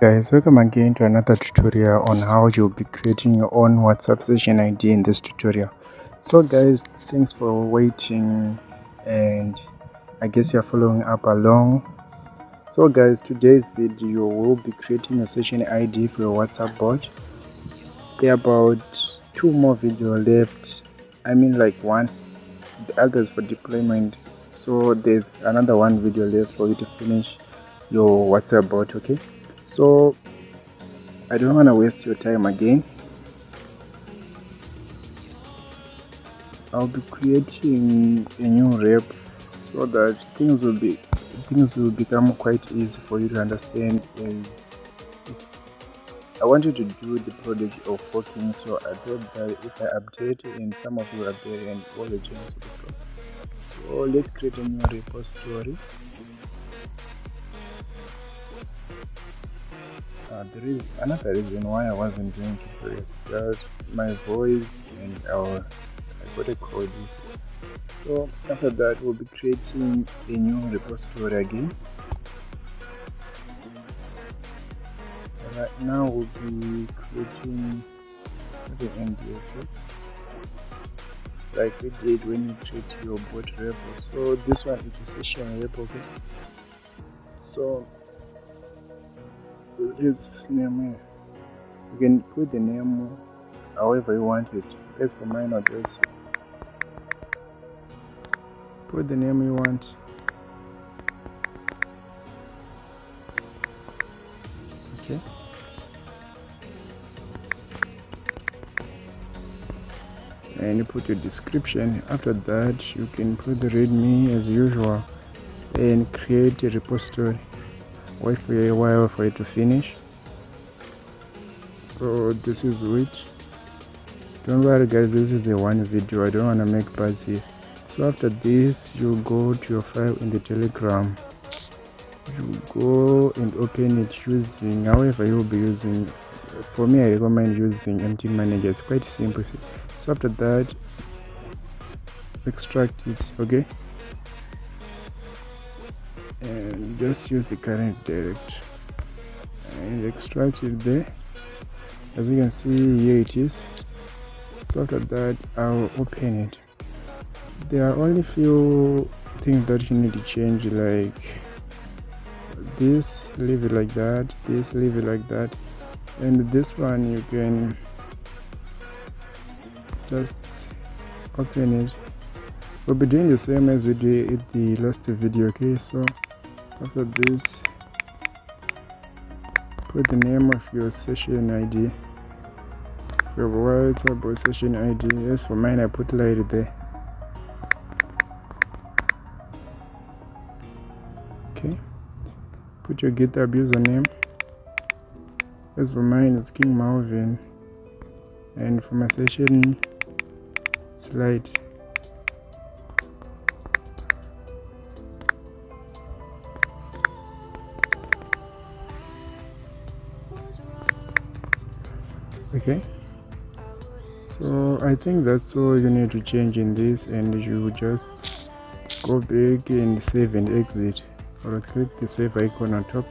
Guys, welcome again to another tutorial on how you'll be creating your own WhatsApp session ID in this tutorial. So guys, thanks for waiting, and I guess you're following up along. So guys, today's video will be creating a session ID for your WhatsApp bot. There are about 2 more videos left. I mean like one, the others for deployment. So there's another 1 video left for you to finish your WhatsApp bot. Okay, so I don't want to waste your time again. I'll be creating a new rep so that things will become quite easy for you to understand. And I want you to do the project of forking, so I thought that if I update and some of you are there and all the changes will be. So let's create a new repository. There is another reason why I wasn't doing tutorials, that my voice and I got a cold. So after that, we'll be creating a new repository again. Right now we'll be creating something NDA, like we did when you create your bot repo. So this one is a session repo. Okay, so this name here, you can put the name however you want it. As for mine, I'll just put the name you want. Okay, and you put your description. After that, you can put the readme as usual and create a repository. Wait for a while for it to finish. So this is which, don't worry guys, this is the one video, I don't want to make parts here. So after this, you go to your file in the Telegram, you go and open it using however you'll be using. For me, I recommend using empty manager, it's quite simple. So after that, extract it. Okay, and just use the current directory and extract it there. As you can see, here it is. So after that, I'll open it. There are only few things that you need to change, like this, leave it like that, this, leave it like that, and this one you can just open it. We'll be doing the same as we did in the last video. Okay, so after this, put the name of your session ID, your WhatsApp session ID. As for mine, I put light there. Okay, put your GitHub username. As for mine, it's King Malvin, and for my session, it's light. Okay, so I think that's all you need to change in this, and you just go back and save and exit, or click the save icon on top.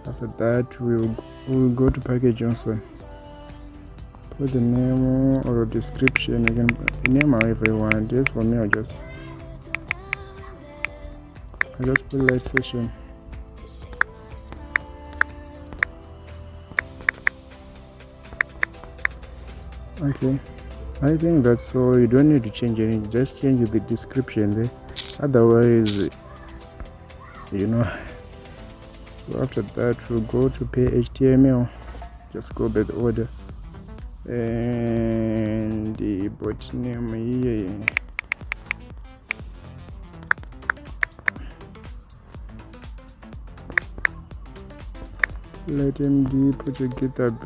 After that, we'll go to package Johnson, put the name or description. You can name however you want. Just for me, I just put light session. Okay, I think that's all. You don't need to change anything, just change the description there, otherwise you know. So after that, we'll go to pay HTML, just go by the order, and the bot name here, let MD, put your GitHub.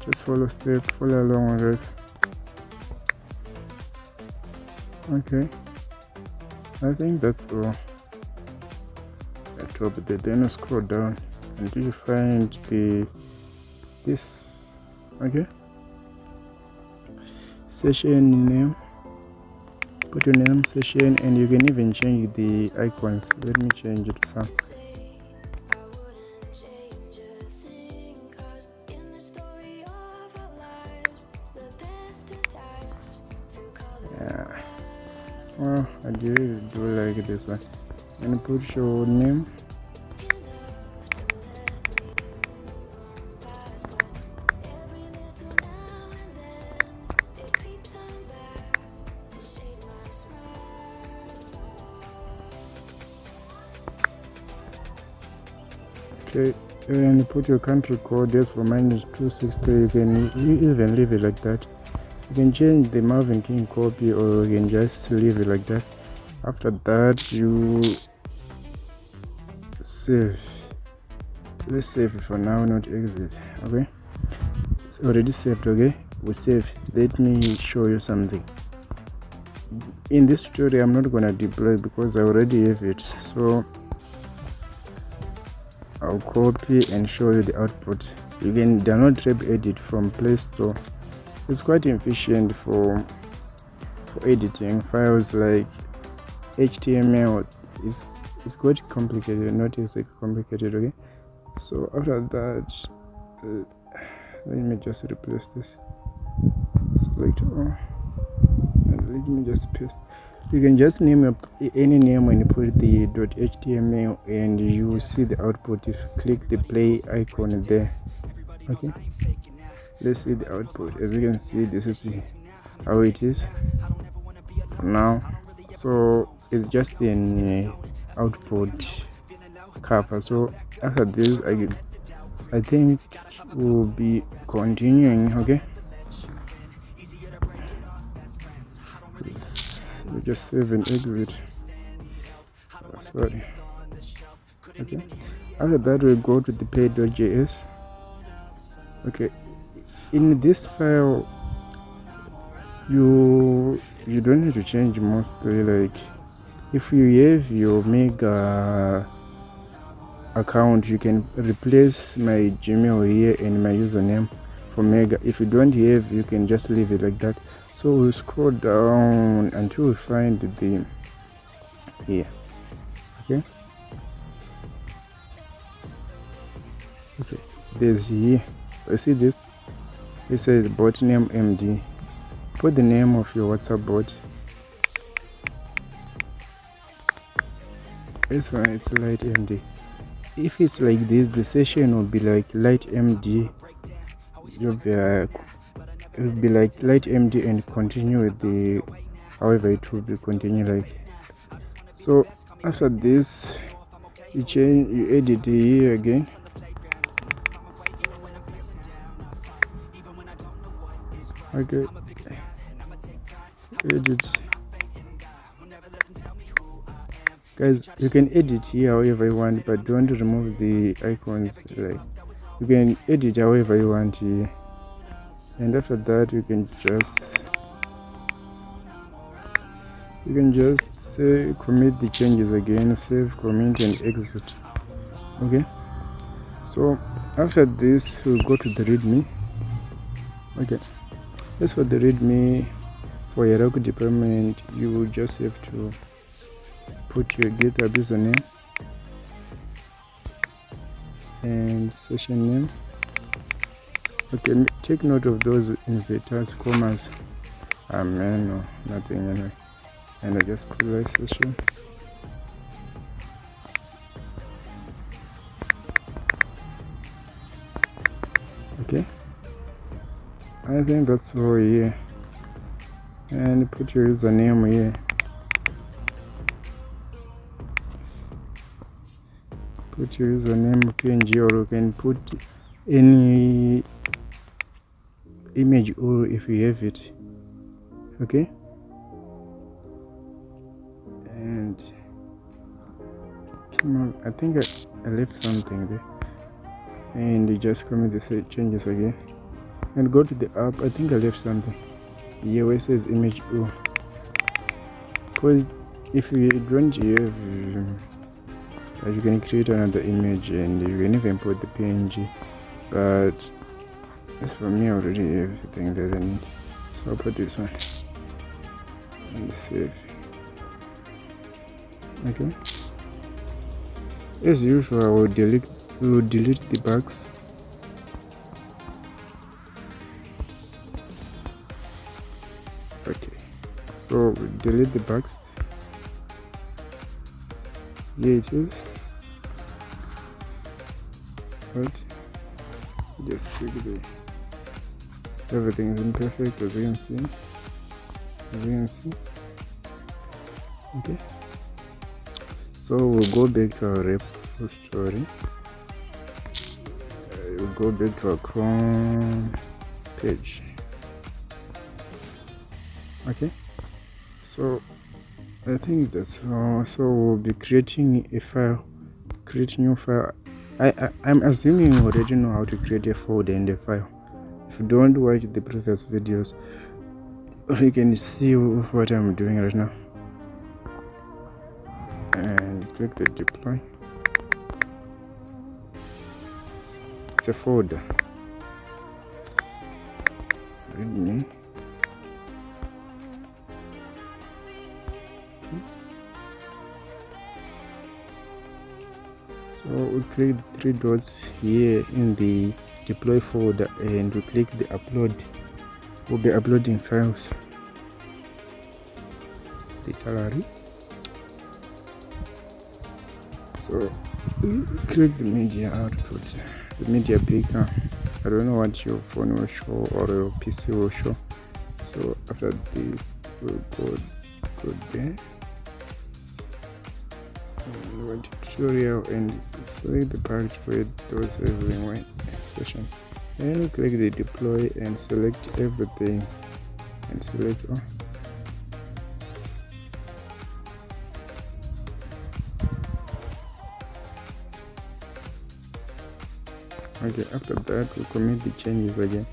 Just follow step, follow along with it. Okay, I think that's all. At top there, then scroll down until you find this. Okay, session name, put your name, session, and you can even change the icons. Let me change it some. I do like this one. And put your name. Okay, and put your country code. As for mine is 260. You can even leave it like that. You can change the Marvin King copy, or you can just leave it like that. After that, you save. Let's save it for now, not exit. Okay, it's already saved. Okay, we save. Let me show you something. In this tutorial, I'm not gonna deploy because I already have it. So I'll copy and show you the output. You can download Edit from Play Store. It's quite efficient for editing files like HTML. It's quite complicated, not as complicated. Okay, so after that, let me just replace this. Select all, and let me just paste. You can just name any name and put the .html, and you will see the output if you click the play icon there. Okay, let's see the output. As you can see, this is how it is for now. So it's just an output cover. So after this, I think we'll be continuing. Okay, we just save and exit. Sorry. Okay, after that we go to the pay.js. Okay, in this file you don't need to change mostly. Like if you have your Mega account, you can replace my Gmail here and my username for Mega. If you don't have, you can just leave it like that. So we'll scroll down until we find the here. Okay, there's here. You see this? It says bot name MD. Put the name of your WhatsApp bot. This one, it's light MD. If it's like this, the session will be like light MD. It will be like light MD and continue with the, however it will be continue like. So after this, you edit here again. Okay, edit. Guys, you can edit here however you want, but don't remove the icons. Like you can edit however you want here, and after that you can just say commit the changes again, save, commit, and exit. Okay, so after this we'll go to the readme. Okay, as for the readme, for your rock department, you just have to put your GitHub username and session name. Okay, take note of those inverters, commas, no, nothing anyway. And I just put my session. Okay, I think that's all here. And put your username here. Put your username PNG, or you can put any image or if you have it. Okay, and come on, I think I left something there, and you just commit the changes again and go to the app. I think I left something here where it says image O, because if you don't have, you can create another image and you can even put the PNG, but as for me I already have everything that I need, so I'll put this one and save. Okay, as usual I will delete the bugs. Okay, so we delete the bugs. Here it is. Right, just click the, everything is imperfect as you can see. Okay, so we'll go back to our repository. We'll go back to our Chrome page. Okay, so I think that's all. So we'll be creating a file, create new file. I'm assuming you already know how to create a folder and a file. If you don't watch the previous videos, you can see what I'm doing right now. And click the deploy. It's a folder. Readme. So we click the three dots here in the deploy folder and we click the upload. We'll be uploading files. The gallery. So click the media output, the media picker. I don't know what your phone will show or your PC will show. So after this we'll go there. Tutorial and select the package where those everywhere session. Then click the deploy and select everything and select all. Okay, after that we commit the changes again.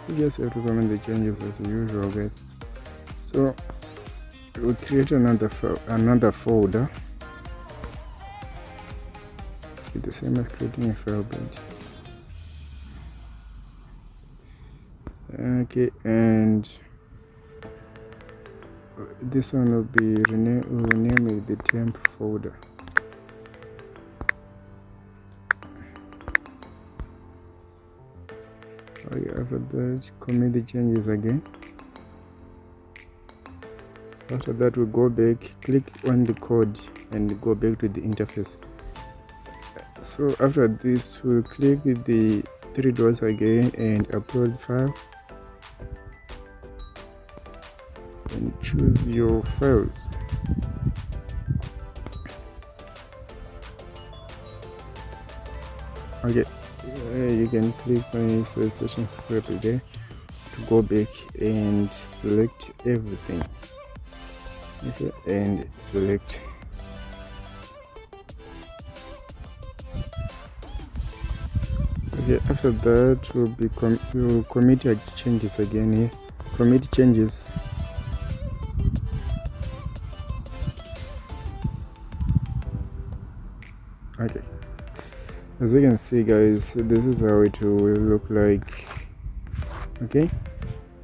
You just have to commit the changes as usual, guys. So we'll create another folder with the same as creating a file bench. Okay, and this one will be we'll name it the temp folder. Okay, after that commit the changes again. So after that we'll go back, click on the code and go back to the interface. So after this we'll click the three dots again and upload file and choose your files. Okay, you can click on the session script there to go back and select everything. Okay, and select. Okay, after that we'll commit your changes again here. Commit changes. Okay, as you can see, guys, this is how it will look like. Okay,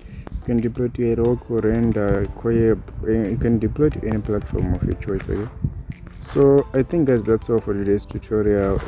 you can deploy to a rock or render, you can deploy to any platform of your choice. Okay, so I think, guys, that's all for today's tutorial.